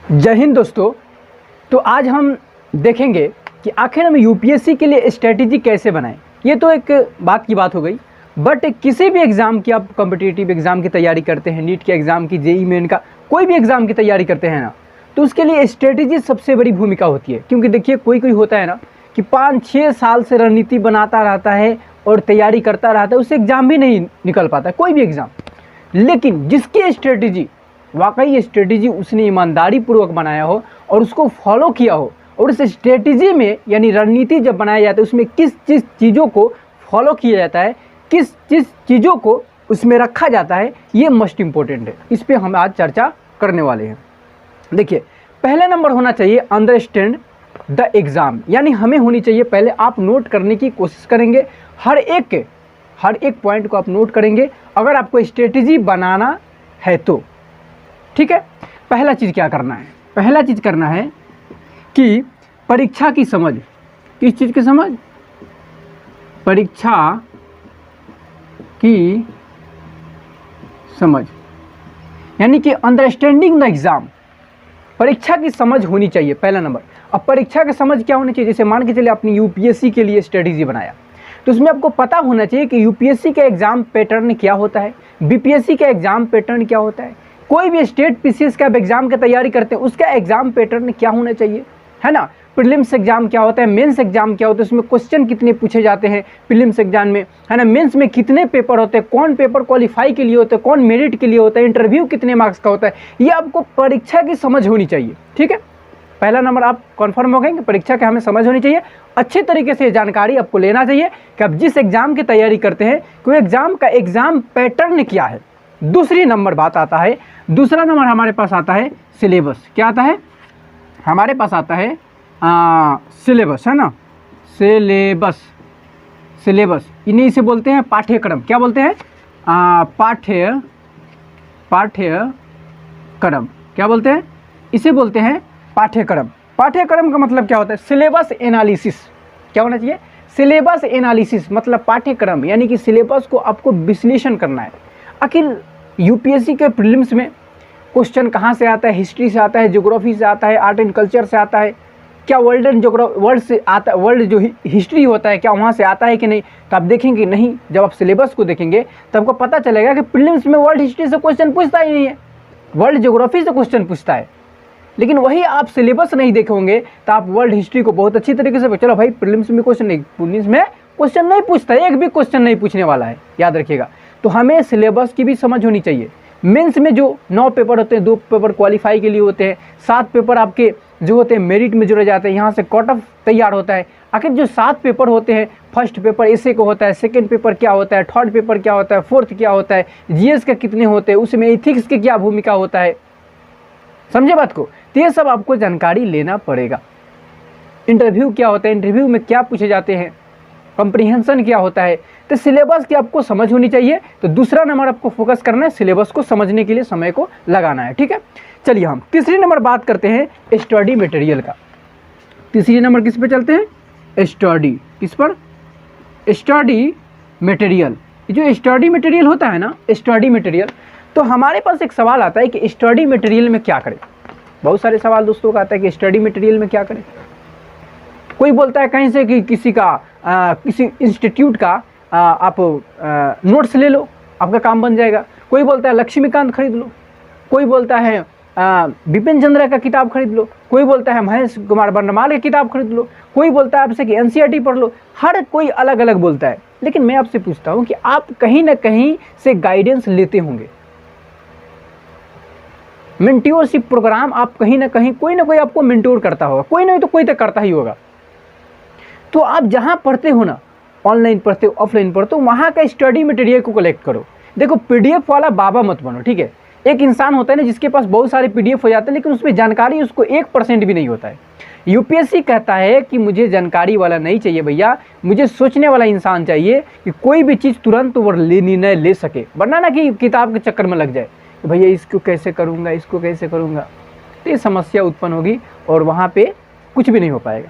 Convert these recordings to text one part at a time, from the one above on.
जय हिंद दोस्तों। तो आज हम देखेंगे कि आखिर हम यूपीएससी के लिए स्ट्रेटेजी कैसे बनाएं। ये तो एक बात की बात हो गई, बट किसी भी एग्ज़ाम की, आप कॉम्पिटिटिव एग्ज़ाम की तैयारी करते हैं, नीट के एग्ज़ाम की, जेईई मेन का, कोई भी एग्ज़ाम की तैयारी करते हैं ना, तो उसके लिए स्ट्रेटेजी सबसे बड़ी भूमिका होती है। क्योंकि देखिए कोई कोई होता है ना कि 5-6 साल से रणनीति बनाता रहता है और तैयारी करता रहता है, उससे एग्ज़ाम भी नहीं निकल पाता, कोई भी एग्ज़ाम। लेकिन जिसकी स्ट्रेटेजी, वाकई स्ट्रेटेजी उसने ईमानदारी पूर्वक बनाया हो और उसको फॉलो किया हो, और उस स्ट्रेटेजी में यानी रणनीति जब बनाया जाता है उसमें किस चीज़ों को फॉलो किया जाता है, किस चीज़ों को उसमें रखा जाता है, ये मोस्ट इम्पोर्टेंट है। इस पर हम आज चर्चा करने वाले हैं। देखिए, पहला नंबर होना चाहिए अंडरस्टैंड द एग्ज़ाम, यानी हमें होनी चाहिए, पहले आप नोट करने की कोशिश करेंगे, हर एक पॉइंट को आप नोट करेंगे अगर आपको स्ट्रेटेजी बनाना है तो। ठीक है, पहला चीज़ क्या करना है? पहला चीज़ करना है कि परीक्षा की समझ। किस चीज़ की समझ? परीक्षा की समझ, यानी कि अंडरस्टैंडिंग द एग्ज़ाम। परीक्षा की समझ होनी चाहिए पहला नंबर। अब परीक्षा की समझ क्या होनी चाहिए? जैसे मान के चलिए आपने यूपीएससी के लिए स्ट्रेटेजी बनाया, तो उसमें आपको पता होना चाहिए कि यूपीएससी का एग्ज़ाम पैटर्न क्या होता है, बीपीएससी का एग्ज़ाम पैटर्न क्या होता है, कोई भी स्टेट पीसीएस का एग्ज़ाम की तैयारी करते हैं उसका एग्ज़ाम पैटर्न क्या होना चाहिए, है ना। प्रीलिम्स एग्जाम क्या होता है, मेंस एग्जाम क्या होता है, उसमें क्वेश्चन कितने पूछे जाते हैं प्रीलिम्स एग्जाम में, है ना। मेंस में कितने पेपर होते हैं, कौन पेपर क्वालिफाई के लिए होता है, कौन मेरिट के लिए होता है, इंटरव्यू कितने मार्क्स का होता है, ये आपको परीक्षा की समझ होनी चाहिए। ठीक है, पहला नंबर आप कन्फर्म हो गए कि परीक्षा की हमें समझ होनी चाहिए। अच्छे तरीके से जानकारी आपको लेना चाहिए कि आप जिस एग्ज़ाम की तैयारी करते हैं कोई एग्ज़ाम का एग्ज़ाम पैटर्न क्या है। दूसरी नंबर बात आता है, दूसरा नंबर हमारे पास आता है सिलेबस। क्या आता है? हमारे पास आता है सिलेबस, है ना। सिलेबस इन्हीं से बोलते हैं पाठ्यक्रम। क्या बोलते हैं? पाठ्यक्रम। क्या बोलते हैं? इसे बोलते हैं पाठ्यक्रम। पाठ्यक्रम का मतलब क्या होता है? Syllabus analysis. क्या होना चाहिए? सिलेबस एनालिसिस, मतलब पाठ्यक्रम, यानी कि सिलेबस को आपको विश्लेषण करना है। आखिर यूपीएससी के प्रीलिम्स में क्वेश्चन कहाँ से आता है? हिस्ट्री से आता है, ज्योग्राफी से आता है, आर्ट एंड कल्चर से आता है, क्या वर्ल्ड से आता है, वर्ल्ड जो हिस्ट्री होता है क्या वहाँ से आता है कि नहीं? तो आप देखेंगे नहीं। जब आप सिलेबस को देखेंगे तो आपको पता चलेगा कि प्रीलिम्स में वर्ल्ड हिस्ट्री से क्वेश्चन पूछता ही नहीं है, वर्ल्ड ज्योग्राफी से क्वेश्चन पूछता है। लेकिन वही आप सिलेबस नहीं देखे होंगे तो आप वर्ल्ड हिस्ट्री को बहुत अच्छी तरीके से, चलो भाई प्रीलिम्स में क्वेश्चन नहीं, प्रीलिम्स में क्वेश्चन नहीं पूछता, एक भी क्वेश्चन नहीं पूछने वाला है, याद रखिएगा। तो हमें सिलेबस की भी समझ होनी चाहिए। मेंस में जो 9 पेपर होते हैं, 2 पेपर क्वालिफाई के लिए होते हैं, 7 पेपर आपके जो होते हैं मेरिट में जुड़े जाते हैं, यहाँ से कट ऑफ तैयार होता है। आखिर जो 7 पेपर होते हैं, फर्स्ट पेपर एसे को होता है, सेकंड पेपर क्या होता है, थर्ड पेपर क्या होता है, फोर्थ क्या होता है, जीएस का कितने होते हैं, उसमें एथिक्स की क्या भूमिका होता है, समझे बात को। तो ये सब आपको जानकारी लेना पड़ेगा। इंटरव्यू क्या होता है, इंटरव्यू में क्या पूछे जाते हैं, कॉम्प्रिहेंशन क्या होता है, तो सिलेबस की आपको समझ होनी चाहिए। तो दूसरा नंबर आपको फोकस करना है, सिलेबस को समझने के लिए समय को लगाना है। ठीक है, चलिए हम तीसरी नंबर बात करते हैं स्टडी मटेरियल का। तीसरी नंबर किस पे चलते हैं? स्टडी। किस पर? Study material. जो स्टडी मटेरियल होता है ना, स्टडी मटेरियल, तो हमारे पास एक सवाल आता है कि स्टडी मटेरियल में क्या करें। बहुत सारे सवाल दोस्तों का आता है कि स्टडी मटेरियल में क्या करें। कोई बोलता है कहीं से कि किसी इंस्टीट्यूट का आप नोट्स ले लो, आपका काम बन जाएगा। कोई बोलता है लक्ष्मीकांत खरीद लो, कोई बोलता है बिपिन चंद्र का किताब खरीद लो, कोई बोलता है महेश कुमार वर्णमाल की किताब खरीद लो, कोई बोलता है आपसे कि एनसीईआरटी पढ़ लो। हर कोई अलग अलग बोलता है। लेकिन मैं आपसे पूछता हूँ कि आप कहीं ना कहीं से गाइडेंस लेते होंगे, मेंटोरशिप प्रोग्राम आप कहीं ना कहीं, कोई ना कोई आपको मेंटोर करता होगा, कोई नहीं तो कोई तो करता ही होगा। तो आप जहाँ पढ़ते हो ना, ऑनलाइन पढ़ते हो, ऑफलाइन पढ़ते हो, वहाँ का स्टडी मटेरियल को कलेक्ट करो। देखो, पीडीएफ वाला बाबा मत बनो। ठीक है, एक इंसान होता है ना जिसके पास बहुत सारे पीडीएफ हो जाते हैं लेकिन उसमें जानकारी उसको 1% भी नहीं होता है। यूपीएससी कहता है कि मुझे जानकारी वाला नहीं चाहिए भैया, मुझे सोचने वाला इंसान चाहिए कि कोई भी चीज़ तुरंत वो निर्णय ले सके, वरना ना कि किताब के चक्कर में लग जाए कि भैया इसको कैसे करूँगा, इसको कैसे करूँगा, तो ये समस्या उत्पन्न होगी और वहाँ पर कुछ भी नहीं हो पाएगा।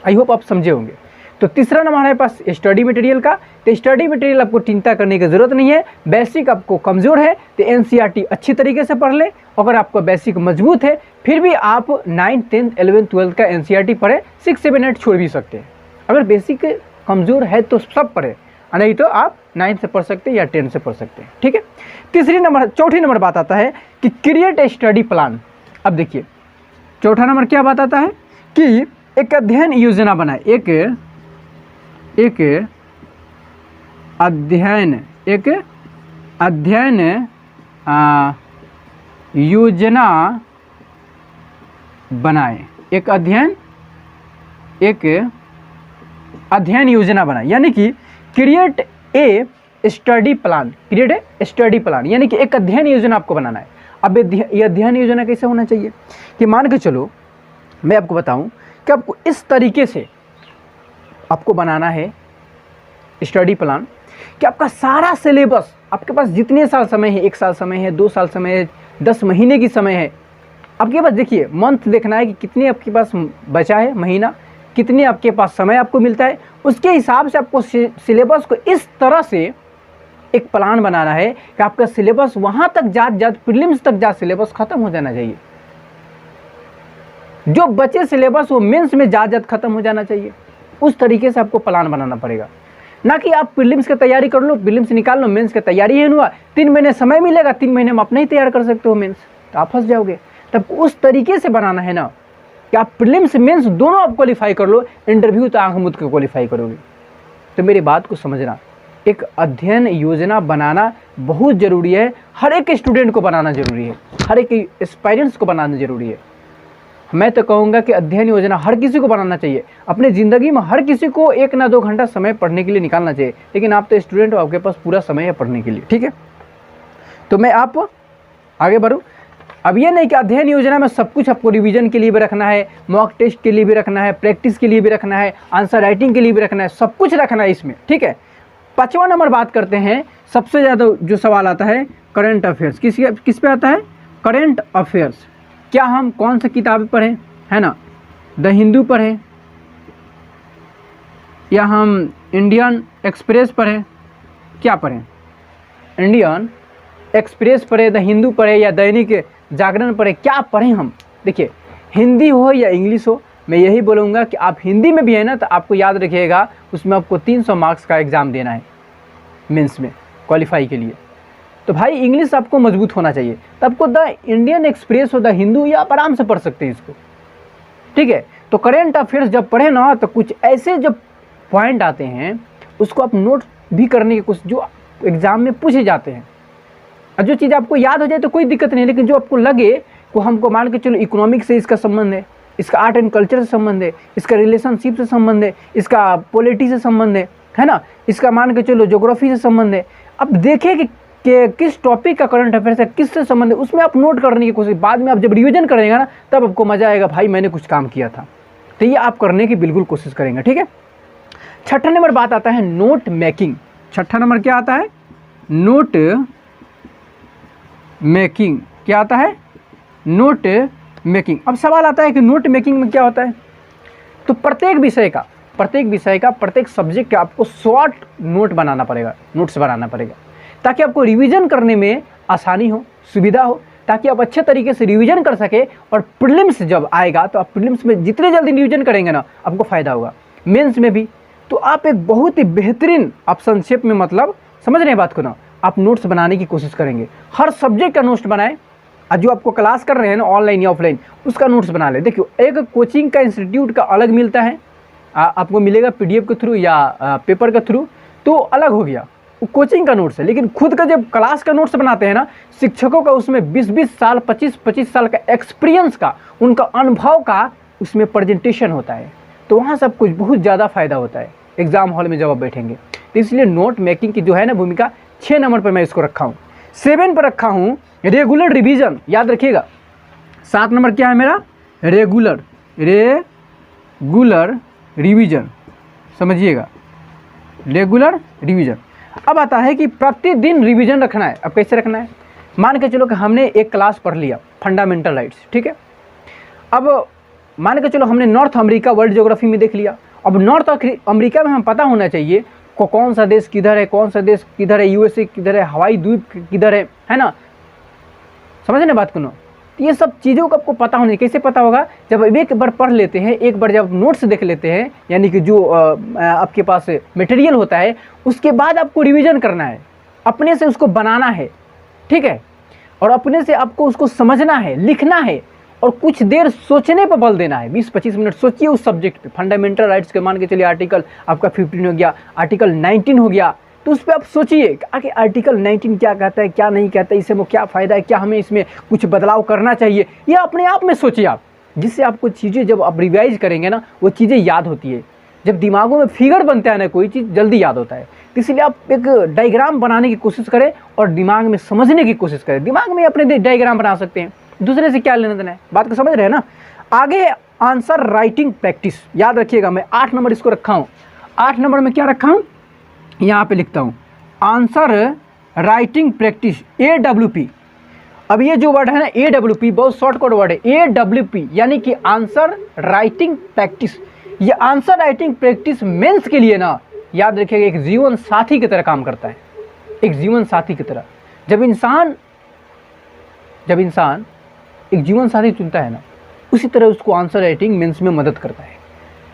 आई होप आप समझे होंगे। तो तीसरा नंबर हमारे पास स्टडी मटेरियल का। तो स्टडी मटेरियल आपको चिंता करने की ज़रूरत नहीं है, बेसिक आपको कमज़ोर है तो एनसीईआरटी अच्छी तरीके से पढ़ ले। अगर आपका बेसिक मजबूत है फिर भी आप 9th 10th 11th 12th का एनसीईआरटी पढ़े, 6 7 8 छोड़ भी सकते हैं। अगर बेसिक कमज़ोर है तो सब पढ़े, नहीं तो आप 9th से पढ़ सकते हैं या 10th से पढ़ सकते हैं, ठीक है। चौथी नंबर बात आता है कि क्रिएट ए स्टडी प्लान। अब देखिए चौथा नंबर क्या बात आता है कि एक अध्ययन योजना बनाए, एक अध्ययन योजना बनाए, एक अध्ययन योजना बनाए, यानी कि क्रिएट ए स्टडी प्लान, यानी कि एक अध्ययन योजना आपको बनाना है। अब ये अध्ययन योजना कैसे होना चाहिए कि मान के चलो मैं आपको बताऊं कि आपको इस तरीके से आपको बनाना है स्टडी प्लान कि आपका सारा सिलेबस, आपके पास जितने साल समय है, 1 साल समय है, 2 साल समय है, 10 महीने की समय है, आपके पास देखिए मंथ देखना है कि कितने आपके पास बचा है महीना, कितने आपके पास समय आपको मिलता है, उसके हिसाब से आपको सिलेबस को इस तरह से एक प्लान बनाना है कि आपका सिलेबस वहाँ तक जात प्रीलिम्स तक सिलेबस खत्म हो जाना चाहिए। जो बचे सिलेबस वो मेंस में जात खत्म हो जाना चाहिए। उस तरीके से आपको प्लान बनाना पड़ेगा, ना कि आप प्रीलिम्स की तैयारी कर लो, प्रीलिम्स निकाल लो, मेंस की तैयारी ही हुआ, 3 महीने समय मिलेगा, 3 महीने में आप नहीं तैयार कर सकते हो मेंस, तो आप फंस जाओगे। तब उस तरीके से बनाना है ना कि आप प्रीलिम्स मेंस दोनों आप क्वालिफाई कर लो, इंटरव्यू तो आंख मूंद के क्वालिफाई करोगे। तो मेरी बात को समझना, एक अध्ययन योजना बनाना बहुत ज़रूरी है, हर एक स्टूडेंट को बनाना ज़रूरी है, हर एक एस्पायरेंट्स को बनाना ज़रूरी है। मैं तो कहूँगा कि अध्ययन योजना हर किसी को बनाना चाहिए, अपने ज़िंदगी में हर किसी को 1 ना 2 घंटा समय पढ़ने के लिए निकालना चाहिए, लेकिन आप तो स्टूडेंट हो, आपके पास पूरा समय है पढ़ने के लिए, ठीक है। तो मैं आप आगे बढ़ूँ। अब ये नहीं कि अध्ययन योजना में सब कुछ आपको रिवीजन के लिए भी रखना है, मॉक टेस्ट के लिए भी रखना है, प्रैक्टिस के लिए भी रखना है, आंसर राइटिंग के लिए भी रखना है, सब कुछ रखना है इसमें, ठीक है। 5वां नंबर बात करते हैं, सबसे ज़्यादा जो सवाल आता है करंट अफेयर्स, किस पे आता है? Current affairs. क्या हम कौन सी किताब पढ़ें, है ना, द हिंदू पढ़ें या हम इंडियन एक्सप्रेस पढ़ें, क्या पढ़ें? इंडियन एक्सप्रेस पढ़े, द हिंदू पढ़े या दैनिक जागरण पढ़े, क्या पढ़ें हम? देखिए हिंदी हो या इंग्लिश हो, मैं यही बोलूँगा कि आप हिंदी में भी है ना तो आपको याद रखिएगा उसमें आपको 300 मार्क्स का एग्ज़ाम देना है मेंस में क्वालिफाई के लिए। तो भाई इंग्लिश आपको मजबूत होना चाहिए, तो आपको द इंडियन एक्सप्रेस हो, द हिंदू, या आप आराम से पढ़ सकते हैं इसको, ठीक है। तो करेंट अफेयर्स जब पढ़े ना तो कुछ ऐसे जब पॉइंट आते हैं उसको आप नोट भी करने की कोशिश, जो एग्ज़ाम में पूछे जाते हैं, और जो चीज़ आपको याद हो जाए तो कोई दिक्कत नहीं, लेकिन जो आपको लगे वो हमको मान के चलो इकोनॉमिक्स से इसका संबंध है, इसका आर्ट एंड कल्चर से संबंध है, इसका रिलेशनशिप से संबंध है, इसका पॉलिटी से संबंध है ना, इसका मान के चलो ज्योग्राफी से संबंध है। अब देखें कि किस टॉपिक का करंट अफेयर्स है, किससे संबंध है, उसमें आप नोट करने की कोशिश, बाद में आप जब रिवीजन करेंगे ना तब आपको मजा आएगा, भाई मैंने कुछ काम किया था। तो ये आप करने की बिल्कुल कोशिश करेंगे, ठीक है। 6ठा नंबर बात आता है नोट मेकिंग। 6ठा नंबर क्या आता है? Note making. क्या आता है? Note making. अब सवाल आता है कि नोट मेकिंग में क्या होता है? तो प्रत्येक विषय का प्रत्येक सब्जेक्ट का आपको शॉर्ट नोट बनाना पड़ेगा, नोट्स बनाना पड़ेगा, ताकि आपको रिवीजन करने में आसानी हो, सुविधा हो, ताकि आप अच्छे तरीके से रिवीजन कर सके। और प्रीलिम्स जब आएगा तो आप प्रीलिम्स में जितने जल्दी रिवीजन करेंगे ना आपको फ़ायदा होगा, मेंस में भी। तो आप एक बहुत ही बेहतरीन, आप संक्षेप में मतलब समझ रहे हैं बात को ना, आप नोट्स बनाने की कोशिश करेंगे, हर सब्जेक्ट का नोट्स बनाएं, और जो आपको क्लास कर रहे हैं ना ऑनलाइन या ऑफलाइन उसका नोट्स बना ले। देखियो एक कोचिंग का इंस्टीट्यूट का अलग मिलता है, आपको मिलेगा PDF के थ्रू या पेपर के थ्रू, तो अलग हो गया, वो कोचिंग का नोट्स है। लेकिन खुद का जब क्लास का नोट्स बनाते हैं ना, शिक्षकों का उसमें 20-20 साल 25-25 साल का एक्सपीरियंस का, उनका अनुभव का उसमें प्रेजेंटेशन होता है, तो वहाँ सब कुछ बहुत ज़्यादा फायदा होता है एग्जाम हॉल में जब आप बैठेंगे। तो इसलिए नोट मेकिंग की जो है ना भूमिका 6 नंबर पर मैं इसको रखा हूँ। 7 पर रखा हूँ रेगुलर रिवीजन, याद रखिएगा। 7 नंबर क्या है मेरा? रेगुलर रिवीजन, समझिएगा, रेगुलर रिवीजन। अब आता है कि प्रतिदिन रिवीजन रखना है। अब कैसे रखना है? मान के चलो कि हमने एक क्लास पढ़ लिया फंडामेंटल राइट्स, ठीक है। अब मान के चलो हमने नॉर्थ अमेरिका वर्ल्ड ज्योग्राफी में देख लिया, अब नॉर्थ अमेरिका में हम पता होना चाहिए कौन सा देश किधर है, कौन सा देश किधर है, यूएसए किधर है, हवाई द्वीप किधर है ना, समझ ना बात को ना। तो ये सब चीज़ों का आपको पता होना चाहिए। कैसे पता होगा? जब एक बार पढ़ लेते हैं, एक बार जब नोट्स देख लेते हैं, यानी कि जो आपके पास मटेरियल होता है, उसके बाद आपको रिवीजन करना है, अपने से उसको बनाना है, ठीक है, और अपने से आपको उसको समझना है, लिखना है, और कुछ देर सोचने पर बल देना है। 20-25 मिनट सोचिए उस सब्जेक्ट पे। फंडामेंटल राइट्स के मान के चलिए आर्टिकल आपका 15 हो गया, आर्टिकल 19 हो गया, तो उस पर आप सोचिए कि आर्टिकल 19 क्या कहता है, क्या नहीं कहता है, इससे वो क्या फ़ायदा है, क्या हमें इसमें कुछ बदलाव करना चाहिए, ये अपने आप में सोचिए आप, जिससे आपको चीज़ें जब आप रिवाइज करेंगे ना, वो चीज़ें याद होती है। जब दिमागों में फिगर बनता है ना, कोई चीज़ जल्दी याद होता है। तो इसलिए आप एक डायग्राम बनाने की कोशिश करें और दिमाग में समझने की कोशिश करें। दिमाग में अपने डायग्राम बना सकते हैं, दूसरे से क्या लेना देना है, बात को समझ रहे हैं ना। आगे आंसर राइटिंग प्रैक्टिस, याद रखिएगा, मैं 8 नंबर इसको रखा हूँ। 8 नंबर में क्या रखा हूँ, यहाँ पे लिखता हूँ आंसर राइटिंग प्रैक्टिस, AWP। अब ये जो वर्ड है ना AWP, बहुत शॉर्टकट वर्ड है, AWP यानी कि आंसर राइटिंग प्रैक्टिस। ये आंसर राइटिंग प्रैक्टिस मेंस के लिए ना, याद रखिएगा, एक जीवन साथी की तरह काम करता है, एक जीवन साथी की तरह। जब इंसान एक जीवन साथी चुनता है ना, उसी तरह उसको आंसर राइटिंग मेंस में मदद करता है।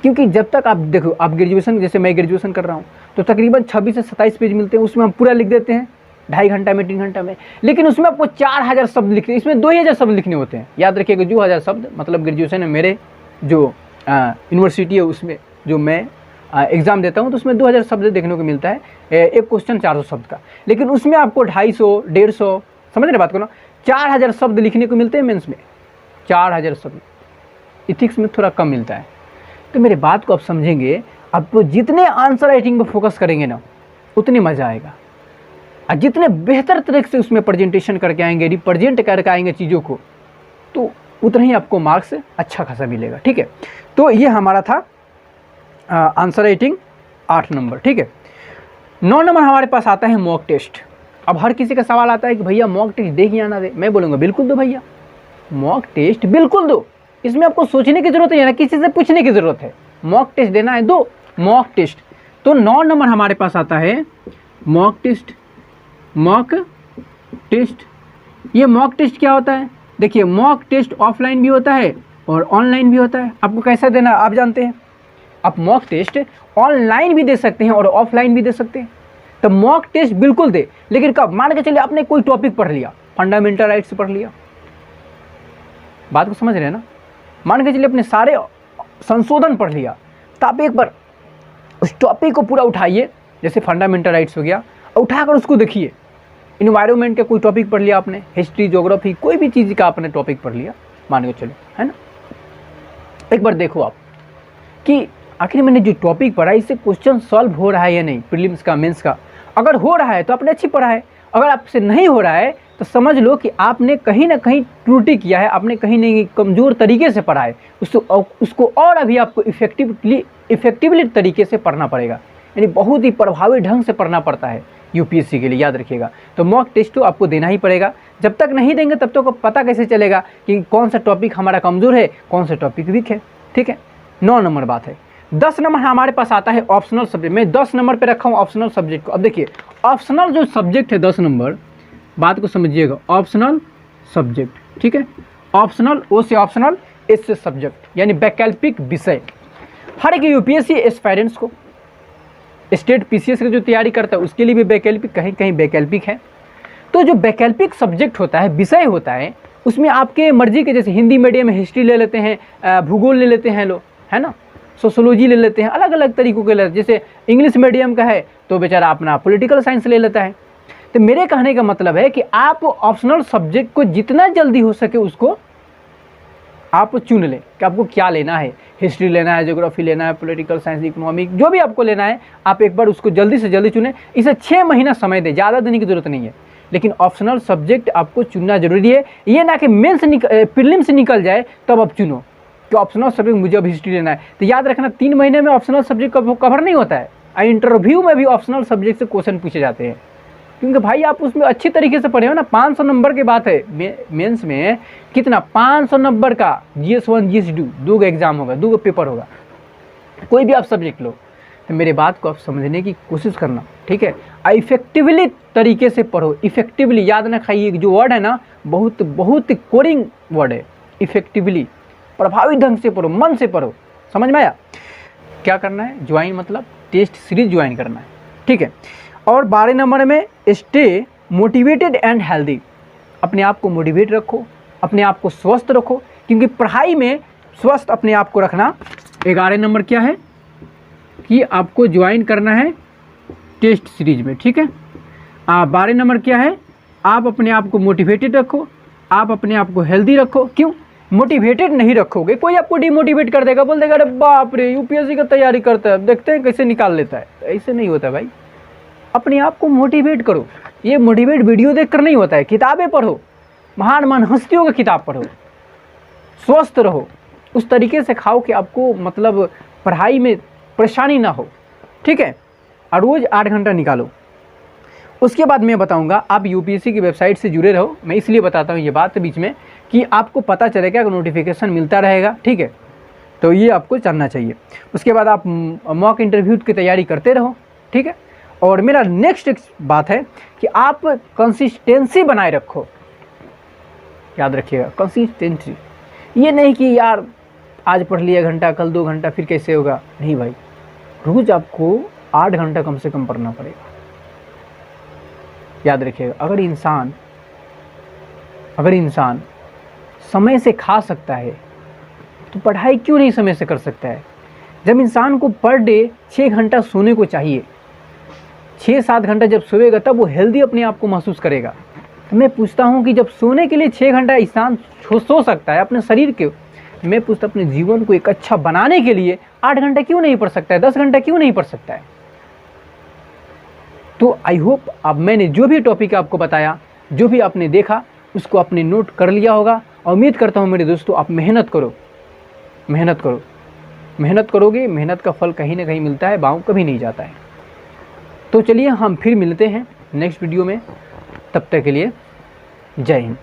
क्योंकि जब तक आप देखो, आप ग्रेजुएशन, जैसे मैं ग्रेजुएशन कर रहा हूँ, तो तकरीबन 26 से 27 पेज मिलते हैं, उसमें हम पूरा लिख देते हैं 2.5 घंटा में, 3 घंटा में। लेकिन उसमें आपको 4000 शब्द लिखने, इसमें 2000 शब्द लिखने होते हैं। याद रखिएगा 2000 शब्द, मतलब ग्रेजुएशन में मेरे जो यूनिवर्सिटी है उसमें जो मैं एग्ज़ाम देता हूँ, तो उसमें 2000 शब्द देखने को मिलता है, एक क्वेश्चन 400 शब्द का। लेकिन उसमें आपको 250, 150, समझ रहे बात को ना, 4000 शब्द लिखने को मिलते हैं मेंस में, 4000 शब्द। इथिक्स में थोड़ा कम मिलता है। तो मेरे बात को आप समझेंगे, आप जितने आंसर राइटिंग पर फोकस करेंगे ना, उतने मज़ा आएगा, और जितने बेहतर तरीके से उसमें प्रेजेंटेशन करके आएंगे, रिप्रेजेंट करके आएंगे चीज़ों को, तो उतना ही आपको मार्क्स अच्छा खासा मिलेगा, ठीक है। तो ये हमारा था आंसर राइटिंग 8 नंबर, ठीक है। 9 नंबर हमारे पास आता है मॉक टेस्ट। अब हर किसी का सवाल आता है कि भैया मॉक टेस्ट दे या ना दे। मैं बोलूँगा बिल्कुल दो भैया, मॉक टेस्ट बिल्कुल दो, इसमें आपको सोचने की ज़रूरत है ना, किसी से पूछने की ज़रूरत है। मॉक टेस्ट देना है, दो मॉक टेस्ट। तो 9 नंबर हमारे पास आता है मॉक टेस्ट। मॉक टेस्ट, ये मॉक टेस्ट क्या होता है? देखिए, मॉक टेस्ट ऑफलाइन भी होता है और ऑनलाइन भी होता है। आपको कैसा देना आप जानते हैं, आप मॉक टेस्ट ऑनलाइन भी दे सकते हैं और ऑफलाइन भी दे सकते हैं। तो मॉक टेस्ट बिल्कुल दे, लेकिन कब? मान के चलिए आपने कोई टॉपिक पढ़ लिया, फंडामेंटल राइट्स पढ़ लिया, बात को समझ रहे हैं ना। मान के चलिए अपने सारे संशोधन पढ़ लिया, तो आप एक बार उस टॉपिक को पूरा उठाइए, जैसे फंडामेंटल राइट्स हो गया, उठाकर उसको देखिए। इन्वायरमेंट का कोई टॉपिक पढ़ लिया आपने, हिस्ट्री, ज्योग्राफी, कोई भी चीज़ का आपने टॉपिक पढ़ लिया, मान के चलो, है ना। एक बार देखो आप कि आखिर मैंने जो टॉपिक पढ़ा इससे क्वेश्चन सॉल्व हो रहा है या नहीं, प्रीलिम्स का, मेंस का। अगर हो रहा है तो आपने अच्छी पढ़ा है, अगर आपसे नहीं हो रहा है तो समझ लो कि आपने कहीं ना कहीं त्रुटि किया है, आपने कहीं ना कहीं कमज़ोर तरीके से पढ़ा है। उसको और अभी आपको इफेक्टिवली तरीके से पढ़ना पड़ेगा, यानी बहुत ही प्रभावी ढंग से पढ़ना पड़ता है यूपीएससी के लिए, याद रखिएगा। तो मॉक टेस्ट तो आपको देना ही पड़ेगा। जब तक नहीं देंगे तब तक पता कैसे चलेगा कि कौन सा टॉपिक हमारा कमज़ोर है, कौन सा टॉपिक वीक है, ठीक है। 9 नंबर बात है। 10 नंबर हमारे पास आता है ऑप्शनल सब्जेक्ट। मैं 10 नंबर पे रखा हूँ ऑप्शनल सब्जेक्ट को। अब देखिए, ऑप्शनल जो सब्जेक्ट है 10 नंबर, बात को समझिएगा, ऑप्शनल सब्जेक्ट, ठीक है। ऑप्शनल, ओ से ऑप्शनल, एस से सब्जेक्ट, यानी वैकल्पिक विषय। हर एक यूपीएससी एस्पायरेंट्स को, स्टेट पीसीएस की जो तैयारी करता है उसके लिए भी वैकल्पिक, कहीं कहीं वैकल्पिक है। तो जो वैकल्पिक सब्जेक्ट होता है, विषय होता है, उसमें आपके मर्जी के, जैसे हिंदी मीडियम में हिस्ट्री ले लेते हैं, भूगोल ले लेते हैं लोग, है ना, सोशोलॉजी ले लेते हैं, अलग अलग तरीकों के लेते हैं। जैसे इंग्लिश मीडियम का है तो बेचारा अपना पॉलिटिकल साइंस ले लेता है। तो मेरे कहने का मतलब है कि आप ऑप्शनल सब्जेक्ट को जितना जल्दी हो सके उसको आप चुन लें कि आपको क्या लेना है, हिस्ट्री लेना है, ज्योग्राफी लेना है, पॉलिटिकल साइंस, इकोनॉमिक, जो भी आपको लेना है, आप एक बार उसको जल्दी से जल्दी चुनें। इसे 6 महीना समय दें, ज़्यादा देने की जरूरत नहीं है, लेकिन ऑप्शनल सब्जेक्ट आपको चुनना जरूरी है। ये ना कि मेंस प्रीलिम्स से निकल जाए तब आप चुनो कि ऑप्शनल सब्जेक्ट मुझे अब हिस्ट्री लेना है। तो याद रखना, 3 महीने में ऑप्शनल सब्जेक्ट कवर नहीं होता है। इंटरव्यू में भी ऑप्शनल सब्जेक्ट से क्वेश्चन पूछे जाते हैं, क्योंकि भाई आप उसमें अच्छी तरीके से पढ़े हो ना। 500 नंबर की बात है, मेंस में कितना, 500 नंबर का GS1 GS2 दो एग्जाम होगा, 2 पेपर होगा। कोई भी आप सब्जेक्ट लो, तो मेरे बात को आप समझने की कोशिश करना, ठीक है। इफेक्टिवली तरीके से पढ़ो, इफेक्टिवली याद ना खाइए, जो वर्ड है ना बहुत बहुत कोरिंग वर्ड है। इफेक्टिवली प्रभावी ढंग से पढ़ो, मन से पढ़ो, समझ में आया। क्या करना है, ज्वाइन मतलब टेस्ट सीरीज ज्वाइन करना है, ठीक है। और 12 नंबर में स्टे मोटिवेटेड एंड हेल्दी, अपने आप को मोटिवेट रखो, अपने आप को स्वस्थ रखो, क्योंकि पढ़ाई में स्वस्थ अपने आप को रखना। 11 नंबर क्या है कि आपको ज्वाइन करना है टेस्ट सीरीज में, ठीक है। 12 नंबर क्या है, आप अपने आप को मोटिवेटेड रखो, आप अपने आप को हेल्दी रखो। क्यों मोटिवेटेड नहीं रखोगे, कोई आपको डिमोटिवेट कर देगा, बोल देगा अरे बाप रे यूपीएससी की तैयारी करता है, देखते हैं कैसे निकाल लेता है। ऐसे नहीं होता भाई, अपने आप को मोटिवेट करो। ये मोटिवेट वीडियो देखकर नहीं होता है, किताबें पढ़ो, महान महान हस्तियों का किताब पढ़ो, स्वस्थ रहो, उस तरीके से खाओ कि आपको मतलब पढ़ाई में परेशानी ना हो, ठीक है। और रोज़ 8 घंटा निकालो। उसके बाद मैं बताऊंगा, आप यूपीएससी की वेबसाइट से जुड़े रहो। मैं इसलिए बताता हूँ ये बात बीच में कि आपको पता चलेगा कि नोटिफिकेशन मिलता रहेगा, ठीक है। तो ये आपको जानना चाहिए। उसके बाद आप मॉक इंटरव्यू की तैयारी करते रहो, ठीक है। और मेरा नेक्स्ट बात है कि आप कंसिस्टेंसी बनाए रखो, याद रखिएगा कंसिस्टेंसी। ये नहीं कि यार आज पढ़ लिया घंटा, कल 2 घंटा, फिर कैसे होगा, नहीं भाई, रोज आपको 8 घंटा कम से कम पढ़ना पड़ेगा। याद रखिएगा, अगर इंसान समय से खा सकता है तो पढ़ाई क्यों नहीं समय से कर सकता है। जब इंसान को पर डे 6 घंटा सोने को चाहिए, 6-7 घंटा जब सोएगा तब वो हेल्दी अपने आप को महसूस करेगा। तो मैं पूछता हूँ कि जब सोने के लिए 6 घंटा इंसान सो सकता है अपने शरीर के, मैं पूछता अपने जीवन को एक अच्छा बनाने के लिए 8 घंटा क्यों नहीं पढ़ सकता है, 10 घंटा क्यों नहीं पढ़ सकता है। तो आई होप अब मैंने जो भी टॉपिक आपको बताया, जो भी आपने देखा, उसको आपने नोट कर लिया होगा। और उम्मीद करता हूँ मेरे दोस्तों आप मेहनत करो, मेहनत करो, मेहनत करोगे, मेहनत का फल कहीं ना कहीं मिलता है, बाँव कभी नहीं जाता है। तो चलिए हम फिर मिलते हैं नेक्स्ट वीडियो में, तब तक के लिए जय हिंद।